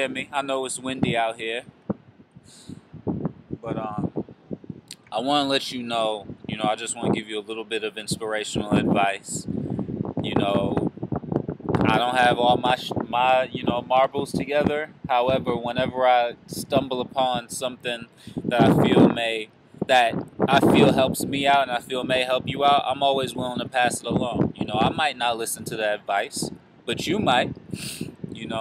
hear me. I know it's windy out here, but I want to let you know, I just want to give you a little bit of inspirational advice. You know, I don't have all my marbles together. However, whenever I stumble upon something that I feel helps me out and I feel may help you out, I'm always willing to pass it along. I might not listen to the advice, but you might.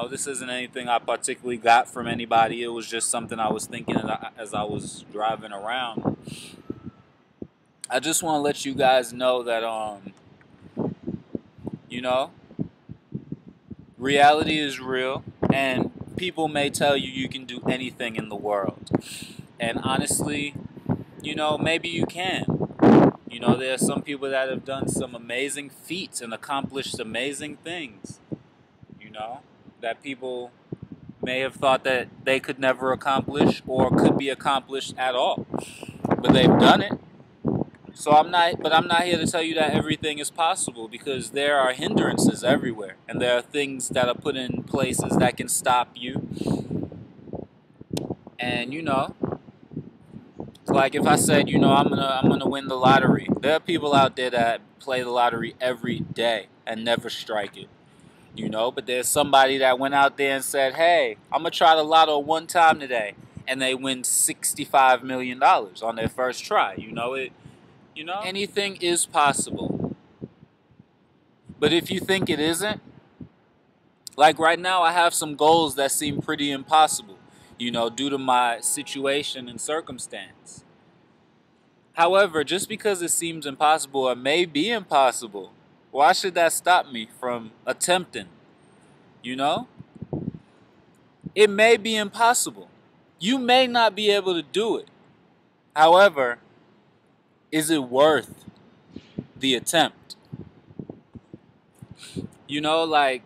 This isn't anything I particularly got from anybody. It was just something I was thinking as I was driving around. I just want to let you guys know that, reality is real, and people may tell you you can do anything in the world. And honestly, maybe you can. There are some people that have done some amazing feats and accomplished amazing things, that people may have thought that they could never accomplish or could be accomplished at all. But they've done it. I'm not here to tell you that everything is possible, because there are hindrances everywhere, and there are things that are put in places that can stop you. And like if I said, I'm gonna win the lottery. There are people out there that play the lottery every day and never strike it. But there's somebody that went out there and said, hey, I'm gonna try the lotto one time today, and they win $65 million on their first try. Anything is possible. But if you think it isn't, like right now I have some goals that seem pretty impossible, due to my situation and circumstance. However, just because it seems impossible or may be impossible, why should that stop me from attempting? It may be impossible. You may not be able to do it. However, is it worth the attempt? Like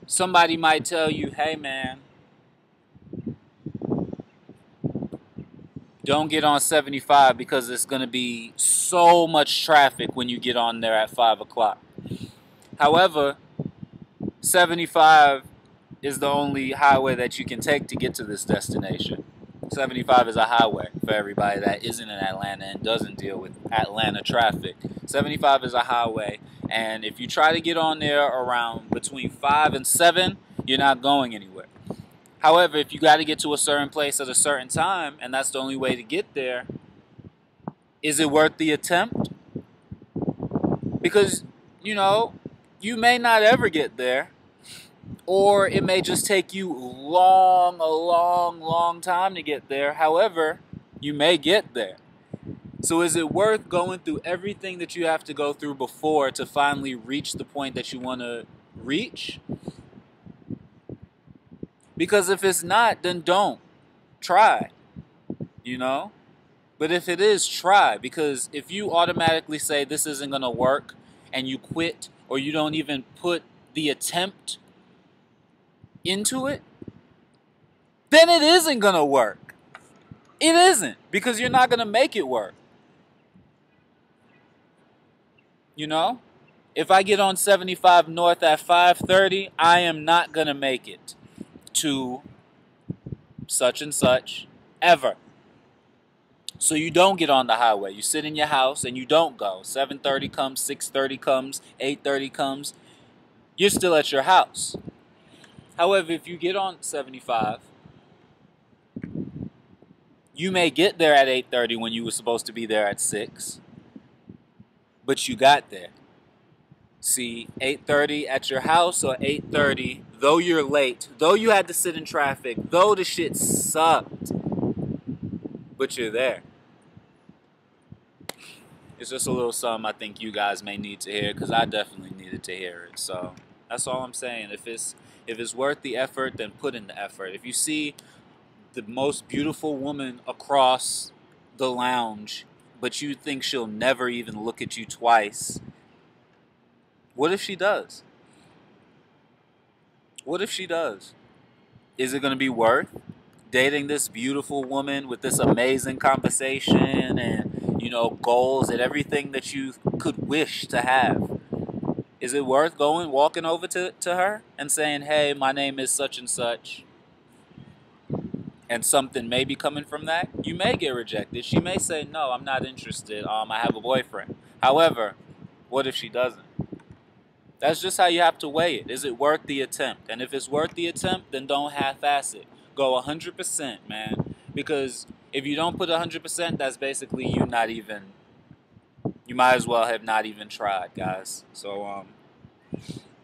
somebody might tell you, hey man, don't get on 75 because it's going to be so much traffic when you get on there at 5 o'clock. However, 75 is the only highway that you can take to get to this destination. 75 is a highway for everybody that isn't in Atlanta and doesn't deal with Atlanta traffic. 75 is a highway, and if you try to get on there around between 5 and 7, you're not going anywhere. However, if you got to get to a certain place at a certain time, and that's the only way to get there, is it worth the attempt? Because, you may not ever get there, or it may just take you a long time to get there. However, you may get there. So is it worth going through everything that you have to go through before to finally reach the point that you want to reach? Because if it's not, then don't. Try. But if it is, try. Because if you automatically say this isn't going to work and you quit, or you don't even put the attempt into it, then it isn't going to work. It isn't. Because you're not going to make it work. If I get on 75 North at 5:30, I am not going to make it to such and such ever. So you don't get on the highway. You sit in your house and you don't go. 7:30 comes, 6:30 comes, 8:30 comes. You're still at your house. However, if you get on 75, you may get there at 8:30 when you were supposed to be there at 6. But you got there. See, 8:30 at your house or 8:30, though you're late, though you had to sit in traffic, though the shit sucked, but you're there. It's just a little something I think you guys may need to hear, because I definitely needed to hear it. So that's all I'm saying. If it's worth the effort, then put in the effort. If you see the most beautiful woman across the lounge, but you think she'll never even look at you twice, what if she does? What if she does? Is it going to be worth dating this beautiful woman with this amazing conversation and, goals and everything that you could wish to have? Is it worth walking over to her and saying, hey, my name is such and such, and something may be coming from that? You may get rejected. She may say, no, I'm not interested. I have a boyfriend. However, what if she doesn't? That's just how you have to weigh it. Is it worth the attempt? And if it's worth the attempt, then don't half-ass it. Go 100%, man. Because if you don't put 100%, that's basically you not even, you might as well have not even tried, guys. So,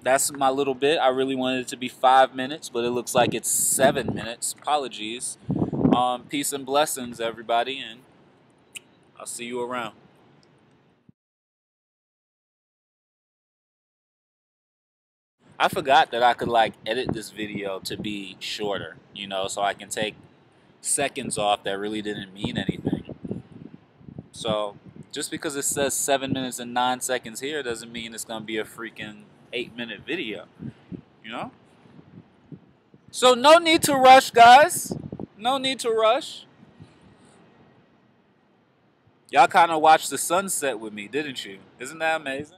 that's my little bit. I really wanted it to be 5 minutes, but it looks like it's 7 minutes. Apologies. Peace and blessings, everybody, and I'll see you around. I forgot that I could like edit this video to be shorter, so I can take seconds off that really didn't mean anything. So just because it says 7 minutes and 9 seconds here doesn't mean it's gonna be a freaking 8-minute video, you know? So no need to rush, guys. No need to rush. Y'all kind of watched the sunset with me, didn't you? Isn't that amazing?